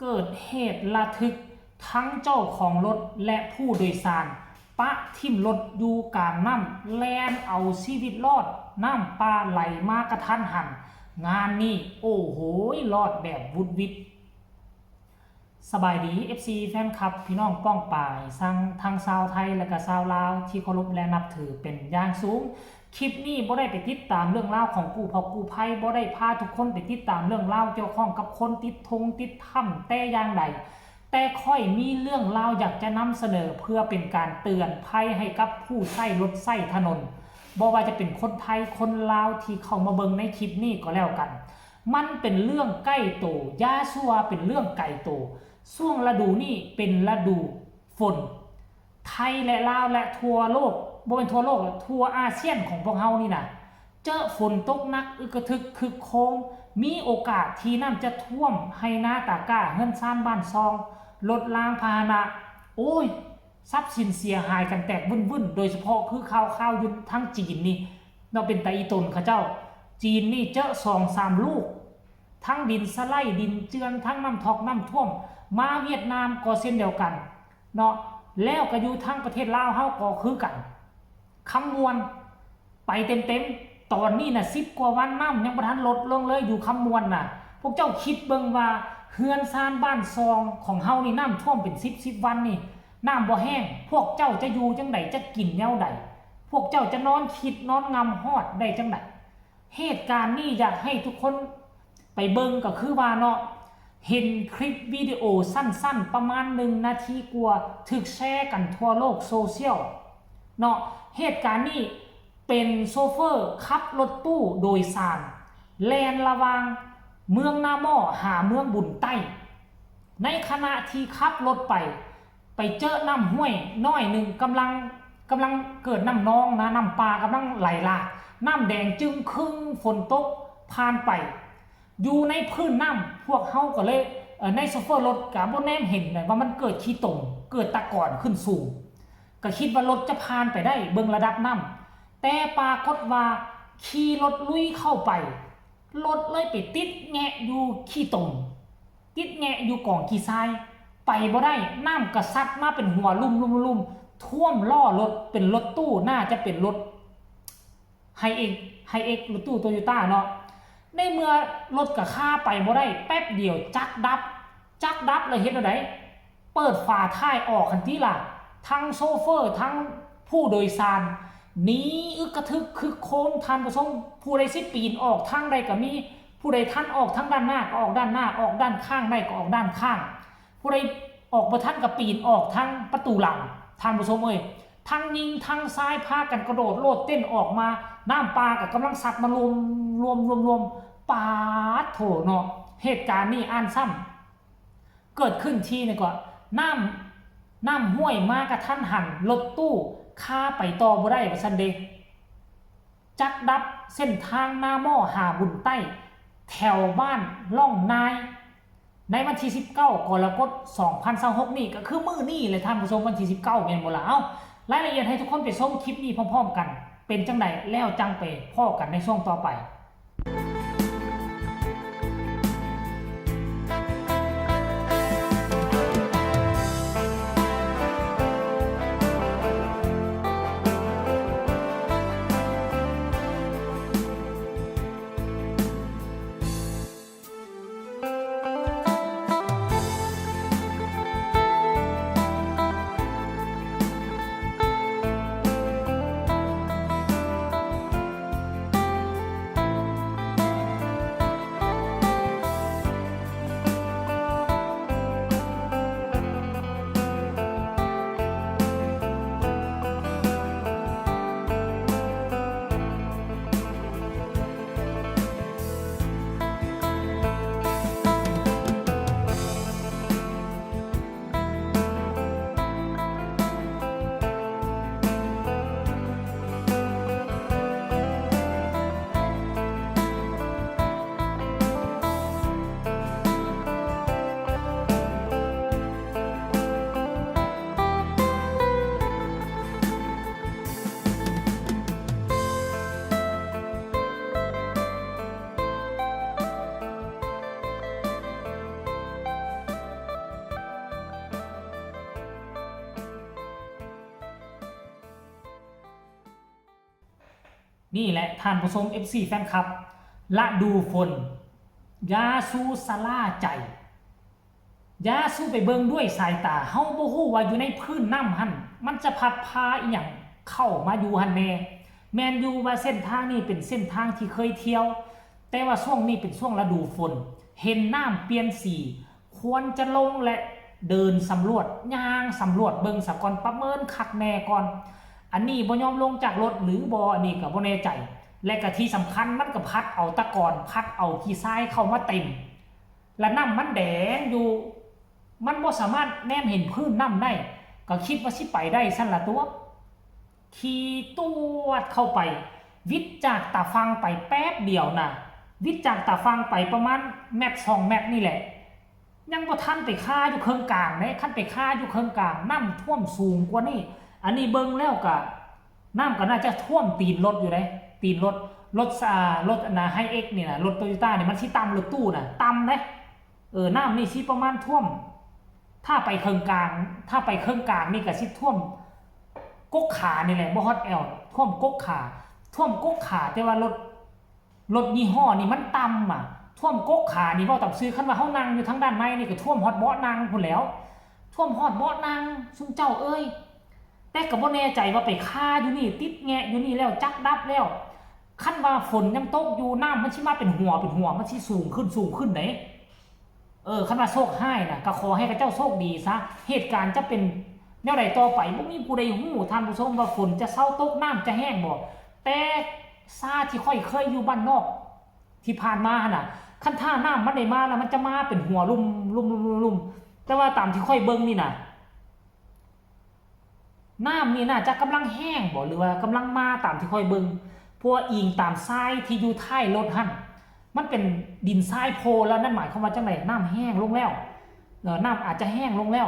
เกิดเหตุระทึกทั้งเจ้าของรถและผู้โดยสารปะทิ่มรถอยู่กลางน้ำแล่นเอาชีวิตรอดน้ำปลาไหลมากระทันหันงานนี้โอ้โหรอดแบบวุดวิดสบายดี FC แฟนคลับพี่น้องป้องป่ายทั้งชาวไทยและก็ชาวลาวที่เคารพและนับถือเป็นอย่างสูงคลิปนี้บ่ได้ไปติดตามเรื่องราวของกู้ภัยบ่ได้พาทุกคนไปติดตามเรื่องราวเกี่ยวข้องกับคนติดธงติดถ้ำแต่อย่างใดแต่ค่อยมีเรื่องราวอยากจะนำเสนอเพื่อเป็นการเตือนภัยให้กับผู้ใช้รถใช้ถนนบ่ว่าจะเป็นคนไทยคนลาวที่เข้ามาเบิ่งในคลิปนี้ก็แล้วกันมันเป็นเรื่องใกล้ตัวอย่าซัวเป็นเรื่องไกลตัวช่วงฤดูนี้เป็นฤดูฝนไทยและลาวและทั่วโลกบ่เป็นทั่วโลกทั่วอาเซียนของพวกเฮานี่นะเจอฝนตกหนักอึกระทึกคึกโครมมีโอกาสที่น้ำจะท่วมให้นาตาก้าเฮือนซ่านบ้านซองรถรางพาหนะโอ้ยทรัพย์สินเสียหายกันแตกวุ่นๆโดยเฉพาะคือข่าวอยู่ทั้งจีนนี่เราเป็นตาอีตนเขาเจ้าจีนนี่เจอ2-3 ลูกทั้งดินสไลด์ดินเจือนทั้งน้ำทอกน้ำท่วมมาเวียดนามก็เช่นเดียวกันเนาะแล้วก็อยู่ทั้งประเทศลาวเฮาก็คือกันคำนวณไปเต็มตอนนี้นะ10 กว่าวันน้ำยังบ่ทันลดลงเลยอยู่คำนวณน่ะพวกเจ้าคิดเบิ่งว่าเฮือนซานบ้านซองของเฮานี่น้ำท่วมเป็น10 วันนี่น้ำบ่แห้งพวกเจ้าจะอยู่จังไดจะกินแนวใดพวกเจ้าจะนอนคิดนอนงำฮอดได้จังไดเหตุการณ์นี้อยากให้ทุกคนไปเบิ่งก็คือว่าเนาะเห็นคลิปวิดีโอสั้นๆประมาณ1 นาทีกว่าถูกแชร์กันทั่วโลกโซเชียลเนาะเหตุการณ์นี้เป็นโชเฟอร์ขับรถตู้โดยสารแล่นระหว่างเมืองนาหม้อหาเมืองบุญใต้ในขณะที่ขับรถไปเจอน้ำห้วยน้อยหนึ่งกำลังเกิดน้ำนองนะน้ำปลากำลังไหลหลากน้ำแดงจึงครึ่งฝนตกผ่านไปอยู่ในพื้นน้ำพวกเฮาก็เลยในโซเฟอร์รถกับบ่แนมเห็นเลยว่ามันเกิดขี้ตมเกิดตะกอนขึ้นสูงก็คิดว่ารถจะผ่านไปได้เบิ่งระดับน้ำแต่ปรากฏว่าขี่รถลุยเข้าไปรถเลยไปติดแงะอยู่ขี้ตมติดแงะอยู่กองขี้ทรายไปบ่ได้น้ำกระซัดมาเป็นหัวลุ่มท่วมล้อรถเป็นรถตู้น่าจะเป็นรถไฮเอ็กรถตู้โตโยต้าเนาะในเมื่อรถกับข้าไปบ่ได้แป๊บเดียวจักดับเลยเห็นอะไรเปิดฝาท้ายออกคันที่ล่ะทั้งโซเฟอร์ทั้งผู้โดยสารหนีอึกกระทึกคือโค้งทันประสงค์ผู้ใดสิปีนออกทางใดก็มีผู้ใดทันออกทางด้านหน้าก็ออกด้านหน้าออกด้านข้างได้ก็ออกด้านข้างผู้ใดออกบ่ทันก็ปีนออกทางประตูหลังทันประสงค์ทั้งยิงทั้งซ้ายพากันกระโดดโลดเต้นออกมาน้ำปลากับกำลังสัตว์มารวมปาดโถเนาะเหตุการณ์นี้อ่านซ้ำเกิดขึ้นที่นี่ก็น้ำห้วยมากระทันหันรถตู้ข้าไปต่อบ่ได้ว่าซั่นเด้จักดับเส้นทางนาหม้อหาบุญใต้แถวบ้านล่องนายในวันที่19 กรกฎาคม 2026นี่ก็คือมื้อนี้เลยท่านผู้ชมวันที่19แม่นบ่ล่ะเอ้ารายละเอียดให้ทุกคนไปชมคลิปนี้พร้อมๆกันเป็นจังไดแล้วจังไปพ้อกันในช่วงต่อไป นี่แหละท่านผู้ชม FC แฟนคลับละดูฝนยาสูสลาใจยาสู้ไปเบิ่งด้วยสายตาเฮาบ่ฮู้ว่าอยู่ในพื้นน้ำหั่นมันจะพัดพาอีหยังเข้ามาอยู่หั่นแม่นอยู่ว่าเส้นทางนี้เป็นเส้นทางที่เคยเที่ยวแต่ว่าช่วงนี้เป็นช่วงฤดูฝนเห็นน้ำเปลี่ยนสีควรจะลงและเดินสำรวจย่างสำรวจเบิ่งสะก่อนประเมินคักแน่ก่อนอันนี้บ่ยอมลงจากรถหรือบ่อันนี้ก็บ่แน่ใจและก็ที่สำคัญมันก็พัดเอาตะกอนพัดเอาขี้ทรายเข้ามาเต็มและน้ำมันแดงอยู่มันบ่สามารถแนมเห็นพื้นน้ำได้ก็คิดว่าสิไปได้สั่นละตัวขี่ตวดเข้าไปวิทย์จากตาฟังไปแป๊บเดียวนะวิทย์จากตาฟังไปประมาณแมตร2 เมตรนี่แหละยังบ่ทันไปค่าอยู่เครื่องกลางเนี่ยคันไปค่าอยู่เครื่องกลางน้ำท่วมสูงกว่านี่อันนี้เบิ่งแล้วก็น้ำก็น่าจะท่วมตีนรถอยู่เลยตีนรถนะไฮเอ็กนี่นะรถโตโยต้าเนี่ยมันสิต่ำรถตู้น่ะต่ำเลยน้ำนี่สิประมาณท่วมถ้าไปเครื่องกลางนี่ก็สิท่วมกกขานี่แหละบ่ฮอดแอลท่วมกกขาแต่ว่ารถยี่ห้อนี่มันต่ำอ่ะท่วมกกขานี่บ่ต้องซื้อคันว่าเฮานั่งอยู่ทางด้านในนี่ก็ท่วมฮอดเบาะนั่งพุ่นแล้วท่วมฮอดเบาะนั่งซุมเจ้าเอ้ยแต่ก็บ่แน่ใจว่าไปคาอยู่นี่ติดแงะอยู่นี่แล้วจักดับแล้วคันว่าฝนยังตกอยู่น้ำมันสิมาเป็นหัวมันสิสูงขึ้นไหนคันว่าโชคให้น่ะก็ขอให้กับเจ้าโชคดีซะเหตุการณ์จะเป็นแนวใดต่อไปบ่มีผู้ใดฮู้ท่านผู้ชมว่าฝนจะเซาตกน้ำจะแห้งบ่แต่ซาที่ค่อยเคยอยู่บ้านนอกที่ผ่านมาน่ะคันท่าน้ำมันได้มาแล้วมันจะมาเป็นหัวลุ่มแต่ว่าตามที่ค่อยเบิ่งนี่น่ะน้ำนี่น่าจะกำลังแห้งบ่หรือว่ากำลังมาตามที่ค่อยเบิ่งเพราะอิงตามทรายที่อยู่ท้ายรถหั่นมันเป็นดินทรายโพแล้วนั่นหมายความว่าจังได๋น้ำแห้งลงแล้วน้ำอาจจะแห้งลงแล้ว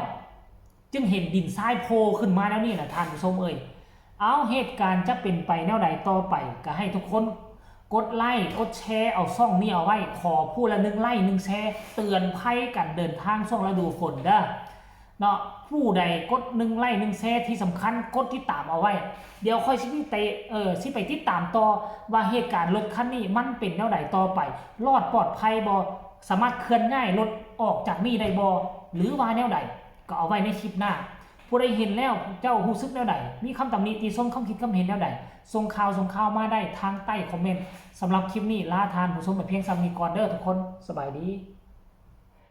จึงเห็นดินทรายโพขึ้นมาแล้วนี่นะท่านผู้ชมเอ่ยเอาเหตุการณ์จะเป็นไปแนวใดต่อไปก็ให้ทุกคนกดไลค์กดแชร์เอาช่องนี้เอาไว้ขอผู้ละ1 ไลค์ 1 แชร์เตือนภัยกันเดินทางช่วงฤดูฝนเด้อเนาะผู้ใดกด1 ไลค์ 1 แชร์ที่สำคัญกดติดตามเอาไว้เดี๋ยวค่อยสิไปติดตามต่อว่าเหตุการณ์รถคันนี้มันเป็นแนวใดต่อไปรอดปลอดภัยบ่สามารถเคลื่อนย้ายรถออกจากนี่ได้บ่หรือว่าแนวใดก็เอาไว้ในคลิปหน้าผู้ใดเห็นแล้วเจ้ารู้สึกแนวใดมีคำตำหนิติชมคำคิดคำเห็นแนวใดส่งข่าวมาได้ทางใต้คอมเมนต์สำหรับคลิปนี้ลาทานผู้ชมไปเพียงซ้ำนี้ก่อนเด้อทุกคนสบายดี